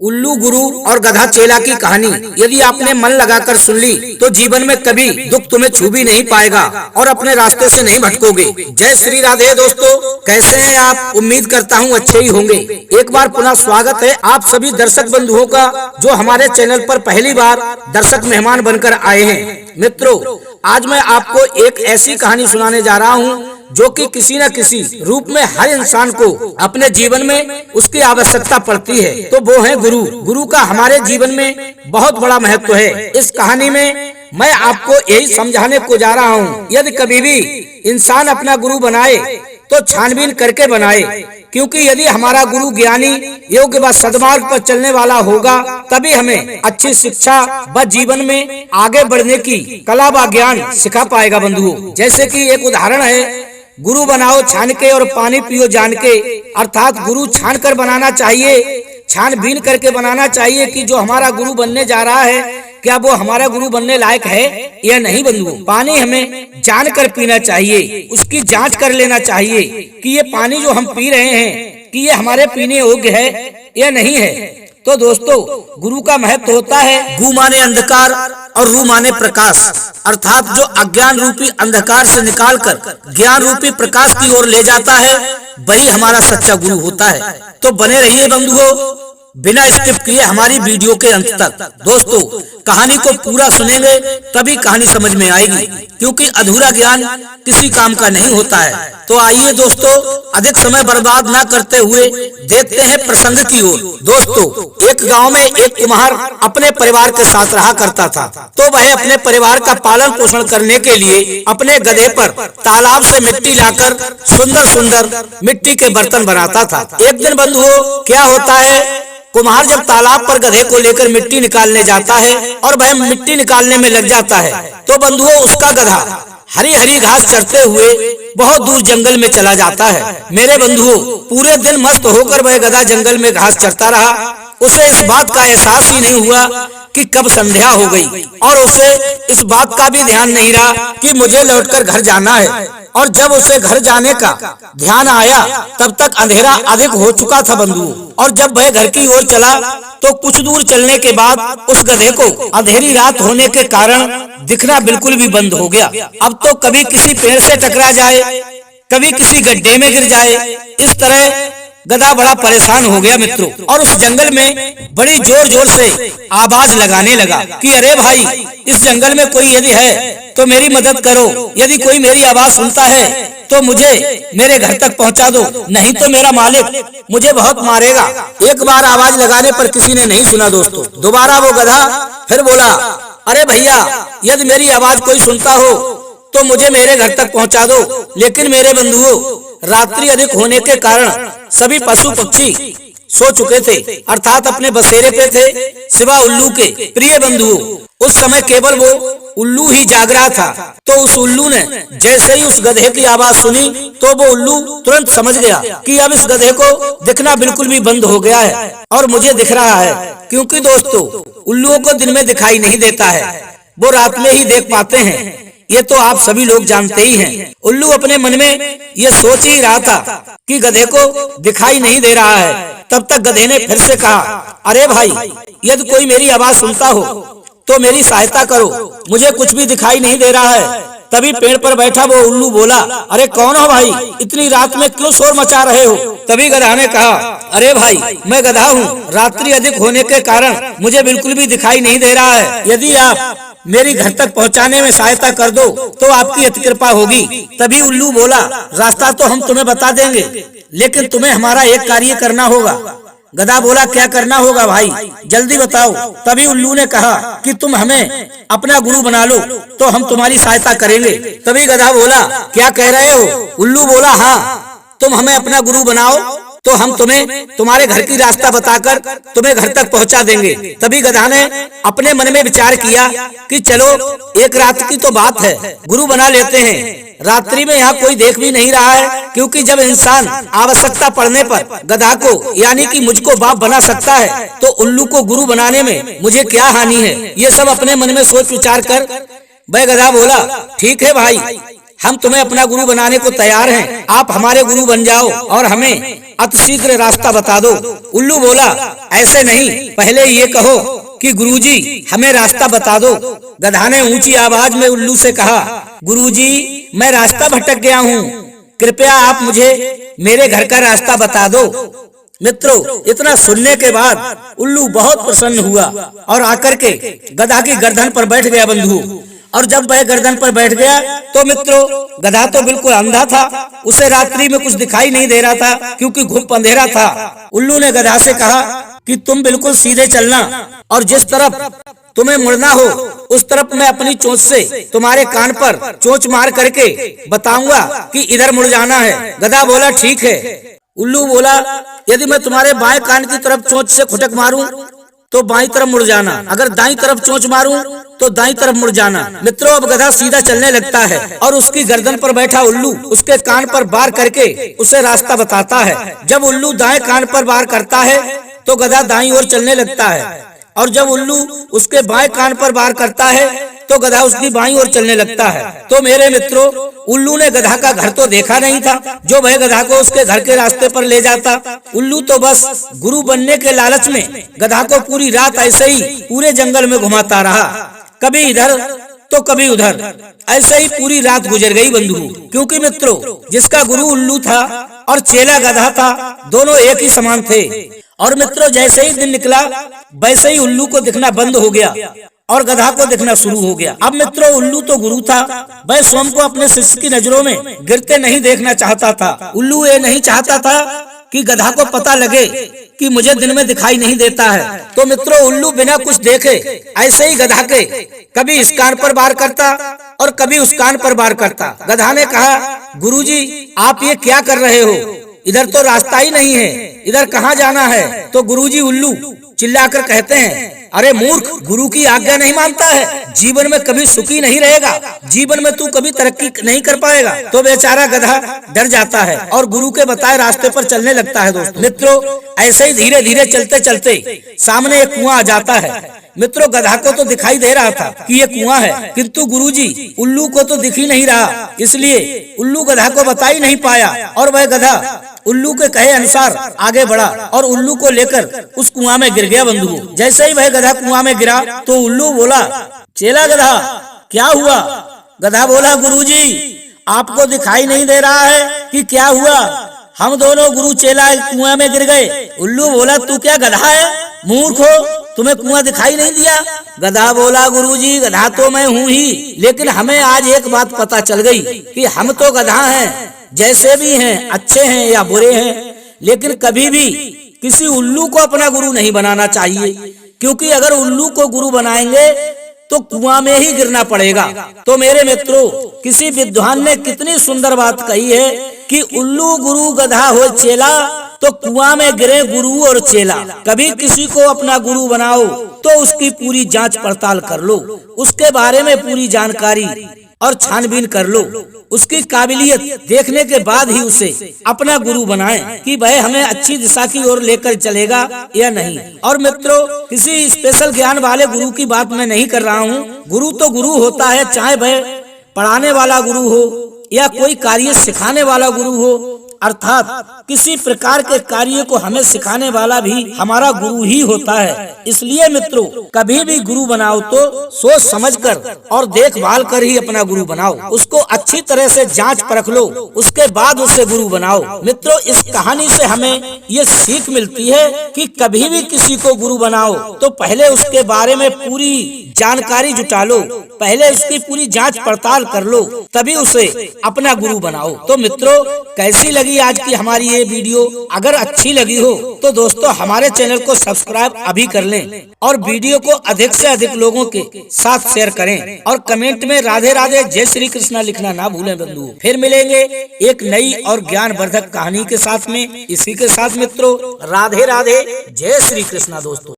उल्लू गुरु और गधा चेला की कहानी यदि आपने मन लगाकर सुन ली तो जीवन में कभी दुख तुम्हें छू भी नहीं पाएगा और अपने रास्ते से नहीं भटकोगे। जय श्री राधे दोस्तों, कैसे हैं आप? उम्मीद करता हूं अच्छे ही होंगे। एक बार पुनः स्वागत है आप सभी दर्शक बंधुओं का जो हमारे चैनल पर पहली बार दर्शक मेहमान बनकर आए हैं। मित्रों, आज मैं आपको एक ऐसी कहानी सुनाने जा रहा हूँ जो कि किसी न किसी रूप में हर इंसान को अपने जीवन में उसकी आवश्यकता पड़ती है, तो वो है गुरु। गुरु का हमारे जीवन में बहुत बड़ा महत्व है। इस कहानी में मैं आपको यही समझाने को जा रहा हूँ, यदि कभी भी इंसान अपना गुरु बनाए तो छानबीन करके बनाए, क्योंकि यदि हमारा गुरु ज्ञानी, योग्य व सद्मार्ग पर चलने वाला होगा तभी हमें अच्छी शिक्षा व जीवन में आगे बढ़ने की कला व ज्ञान सिखा पाएगा बंधुओं। जैसे कि एक उदाहरण है, गुरु बनाओ छान के और पानी पियो जान के, अर्थात गुरु छान कर बनाना चाहिए, छानबीन करके बनाना चाहिए कि जो हमारा गुरु बनने जा रहा है क्या वो हमारा गुरु बनने लायक है या नहीं। बंधुओं, पानी हमें जान कर पीना चाहिए, उसकी जांच कर लेना चाहिए कि ये पानी जो हम पी रहे हैं कि ये हमारे पीने योग्य है या नहीं है। तो दोस्तों, गुरु का महत्व होता है गु माने अंधकार और रू माने प्रकाश, अर्थात जो अज्ञान रूपी अंधकार से निकालकर ज्ञान रूपी प्रकाश की ओर ले जाता है वही हमारा सच्चा गुरु होता है। तो बने रहिए बंधुओं बिना स्किप किए हमारी वीडियो के अंत तक। दोस्तों, कहानी को पूरा सुनेंगे तभी कहानी समझ में आएगी, क्योंकि अधूरा ज्ञान किसी काम का नहीं होता है। तो आइए दोस्तों, अधिक समय बर्बाद ना करते हुए देखते हैं प्रसंग की ओर। दोस्तों, एक गांव में एक कुम्हार अपने परिवार के साथ रहा करता था। तो वह अपने परिवार का पालन पोषण करने के लिए अपने गधे पर तालाब से मिट्टी लाकर सुंदर सुंदर मिट्टी के बर्तन बनाता था। एक दिन बंधुओं क्या होता है, कुम्हार जब तालाब पर गधे को लेकर मिट्टी निकालने जाता है और वह मिट्टी निकालने में लग जाता है, तो बंधुओं उसका गधा हरी हरी घास चरते हुए बहुत दूर जंगल में चला जाता है। मेरे बंधुओं, पूरे दिन मस्त होकर वह गधा जंगल में घास चरता रहा। उसे इस बात का एहसास ही नहीं हुआ कि कब संध्या हो गई, और उसे इस बात का भी ध्यान नहीं रहा कि मुझे लौटकर घर जाना है। और जब उसे घर जाने का ध्यान आया तब तक अंधेरा अधिक हो चुका था बंधुओं। और जब वह घर की ओर चला तो कुछ दूर चलने के बाद उस गधे को अंधेरी रात होने के कारण दिखना बिल्कुल भी बंद हो गया। अब तो कभी किसी पेड़ से टकरा जाए, कभी किसी गड्ढे में गिर जाए, इस तरह गधा बड़ा परेशान हो गया मित्रों। और उस जंगल में बड़ी जोर जोर से आवाज लगाने लगा कि अरे भाई, इस जंगल में कोई यदि है तो मेरी मदद करो, यदि कोई मेरी आवाज सुनता है तो मुझे मेरे घर तक पहुंचा दो, नहीं तो मेरा मालिक मुझे बहुत मारेगा। एक बार आवाज लगाने पर किसी ने नहीं सुना दोस्तों। दोबारा वो गधा फिर बोला, अरे भैया, यदि मेरी आवाज कोई सुनता हो तो मुझे मेरे घर तक पहुंचा दो। लेकिन मेरे बंधुओं, रात्रि अधिक होने के कारण सभी पशु पक्षी सो चुके थे, अर्थात अपने बसेरे पे थे, सिवा उल्लू के। प्रिय बंधुओं, उस समय केवल वो उल्लू ही जाग रहा था। तो उस उल्लू ने जैसे ही उस गधे की आवाज सुनी तो वो उल्लू तुरंत समझ गया कि अब इस गधे को दिखना बिल्कुल भी बंद हो गया है और मुझे दिख रहा है। क्योंकि दोस्तों, उल्लुओं को दिन में दिखाई नहीं देता है, वो रात में ही देख पाते हैं। ये तो आप सभी लोग जानते ही हैं। उल्लू अपने मन में ये सोच ही रहा था कि गधे को दिखाई नहीं दे रहा है। तब तक गधे ने फिर से कहा, अरे भाई, यदि कोई मेरी आवाज सुनता हो तो मेरी सहायता करो, मुझे कुछ भी दिखाई नहीं दे रहा है। तभी पेड़ पर बैठा वो उल्लू बोला, अरे कौन हो भाई, इतनी रात में क्यों शोर मचा रहे हो? तभी गधा ने कहा, अरे भाई, मैं गधा हूँ, रात्रि अधिक होने के कारण मुझे बिल्कुल भी दिखाई नहीं दे रहा है। यदि आप मेरी घर तक पहुंचाने में सहायता कर दो तो आपकी अति कृपा होगी। तभी उल्लू बोला, रास्ता तो हम तुम्हें बता देंगे, लेकिन तुम्हें हमारा एक कार्य करना होगा। गधा बोला, क्या करना होगा भाई, जल्दी बताओ। तभी उल्लू ने कहा कि तुम हमें अपना गुरु बना लो तो हम तुम्हारी सहायता करेंगे। तभी गधा बोला, क्या कह रहे हो? उल्लू बोला, हाँ, तुम हमें अपना गुरु बनाओ तो हम तुम्हें तुम्हारे घर की रास्ता बताकर तुम्हें घर तक पहुंचा देंगे। तभी गधा ने अपने मन में विचार किया कि चलो, एक रात की तो बात है, गुरु बना लेते हैं। रात्रि में यहाँ कोई देख भी नहीं रहा है, क्योंकि जब इंसान आवश्यकता पड़ने पर गधा को यानी कि मुझको बाप बना सकता है तो उल्लू को गुरु बनाने में मुझे क्या हानि है। ये सब अपने मन में सोच विचार कर वह गधा बोला, ठीक है भाई, हम तुम्हें अपना गुरु बनाने को तैयार हैं। आप हमारे गुरु बन जाओ और हमें अतिशीघ्र रास्ता बता दो। उल्लू बोला, ऐसे नहीं, पहले ये कहो कि गुरुजी हमें रास्ता बता दो। गधा ने ऊंची आवाज में उल्लू से कहा, गुरुजी मैं रास्ता भटक गया हूँ, कृपया आप मुझे मेरे घर का रास्ता बता दो। मित्रों, इतना सुनने के बाद उल्लू बहुत प्रसन्न हुआ और आकर के गधा की गर्दन पर बैठ गया बंधु। और जब वह गर्दन पर बैठ गया तो मित्रों, गधा तो बिल्कुल अंधा था, उसे रात्रि में कुछ दिखाई नहीं दे रहा था क्योंकि घुप अंधेरा था। उल्लू ने गधा से कहा कि तुम बिल्कुल सीधे चलना और जिस तरफ तुम्हें मुड़ना हो उस तरफ मैं अपनी चोंच से तुम्हारे कान पर चोंच मार करके बताऊंगा कि इधर मुड़ जाना है। गधा बोला, ठीक है। उल्लू बोला, यदि मैं तुम्हारे बाएं कान की तरफ चोंच से खुटक मारूं तो बाईं तरफ मुड़ जाना, अगर दाईं तरफ चोंच मारूं तो दाईं तरफ मुड़ जाना। मित्रों, अब गधा सीधा चलने लगता है और उसकी गर्दन पर बैठा उल्लू उसके कान पर वार करके उसे रास्ता बताता है। जब उल्लू दाएं कान पर वार करता है तो गधा दाईं ओर चलने लगता है और जब उल्लू उसके बाएं कान पर वार करता है तो गधा उसकी बाईं ओर चलने लगता है। तो मेरे मित्रों, उल्लू ने गधा का घर तो देखा नहीं था जो वह गधा को उसके घर के रास्ते पर ले जाता। उल्लू तो बस गुरु बनने के लालच में गधा को पूरी रात ऐसे ही पूरे जंगल में घुमाता रहा, कभी इधर तो कभी उधर, ऐसे ही पूरी रात गुजर गई बंधु। क्योंकि मित्रों, जिसका गुरु उल्लू था और चेला गधा था, दोनों एक ही समान थे। और मित्रों, जैसे ही दिन निकला वैसे ही उल्लू को दिखना बंद हो गया और गधा को दिखना शुरू हो गया। अब मित्रों, उल्लू तो गुरु था, वह स्वयं को अपने शिष्य की नजरों में गिरते नहीं देखना चाहता था। उल्लू ये नहीं चाहता था कि गधा को पता लगे कि मुझे दिन में दिखाई नहीं देता है। तो मित्रों, उल्लू बिना कुछ देखे ऐसे ही गधा के कभी इस कान पर वार करता और कभी उस कान पर वार करता। गधा ने कहा, गुरुजी आप ये क्या कर रहे हो, इधर तो रास्ता ही नहीं है, इधर कहाँ जाना है। तो गुरुजी उल्लू चिल्लाकर कहते हैं, अरे मूर्ख, गुरु की आज्ञा नहीं मानता है, जीवन में कभी सुखी नहीं रहेगा, जीवन में तू कभी तरक्की नहीं कर पाएगा। तो बेचारा गधा डर जाता है और गुरु के बताए रास्ते पर चलने लगता है। दोस्तों मित्रों, ऐसे ही धीरे धीरे चलते चलते सामने एक कुआं आ जाता है। मित्रों, गधा को तो दिखाई दे रहा था कि ये कुआं है, किंतु गुरुजी उल्लू को तो दिख ही नहीं रहा, इसलिए उल्लू गधा को बता ही नहीं पाया और वह गधा उल्लू के कहे अनुसार आगे बढ़ा और उल्लू को लेकर उस कुआं में गिर गया बंधु। जैसे ही वह गधा कुआं में गिरा तो उल्लू बोला, चेला गधा क्या हुआ। गधा बोला, गुरुजी आपको दिखाई नहीं दे रहा है कि क्या हुआ, हम दोनों गुरु चेला कुआं में गिर गए। उल्लू बोला, तू क्या गधा है, मूर्ख हो, तुम्हें कुआं दिखाई नहीं दिया। गधा बोला, गुरुजी गधा तो मैं हूँ ही, लेकिन हमें आज एक बात पता चल गई कि हम तो गधा हैं, जैसे भी हैं, अच्छे हैं या बुरे हैं, लेकिन कभी भी किसी उल्लू को अपना गुरु नहीं बनाना चाहिए, क्योंकि अगर उल्लू को गुरु बनाएंगे तो कुआं में ही गिरना पड़ेगा। तो मेरे मित्रों, किसी विद्वान ने कितनी सुंदर बात कही है कि उल्लू गुरु गधा हो चेला, तो कुआं में गिरे गुरु और चेला। कभी किसी को अपना गुरु बनाओ तो उसकी पूरी जांच पड़ताल कर लो, उसके बारे में पूरी जानकारी और छानबीन कर लो, उसकी काबिलियत देखने के बाद ही उसे अपना गुरु बनाएं कि वह हमें अच्छी दिशा की ओर लेकर चलेगा या नहीं। और मित्रों, किसी स्पेशल ज्ञान वाले गुरु की बात मैं नहीं कर रहा हूँ। गुरु तो गुरु होता है, चाहे वह पढ़ाने वाला गुरु हो या कोई कार्य सिखाने वाला गुरु हो, अर्थात किसी प्रकार के कार्य को हमें सिखाने वाला भी हमारा गुरु ही होता है। इसलिए मित्रों, कभी भी गुरु बनाओ तो सोच समझकर और देखभाल कर ही अपना गुरु बनाओ, उसको अच्छी तरह से जांच परख लो, उसके बाद उसे गुरु बनाओ। मित्रों, इस कहानी से हमें ये सीख मिलती है कि कभी भी किसी को गुरु बनाओ तो पहले उसके बारे में पूरी जानकारी जुटा लो, पहले उसकी पूरी जांच पड़ताल कर लो, तभी उसे अपना गुरु बनाओ। तो मित्रों, कैसी लगी आज की हमारी ये वीडियो? अगर अच्छी लगी हो तो दोस्तों हमारे चैनल को सब्सक्राइब अभी कर लें और वीडियो को अधिक से अधिक लोगों के साथ शेयर करें और कमेंट में राधे राधे जय श्री कृष्णा लिखना ना भूलें बंधु। फिर मिलेंगे एक नई और ज्ञानवर्धक कहानी के साथ में। इसी के साथ मित्रों, राधे राधे जय श्री कृष्णा दोस्तों।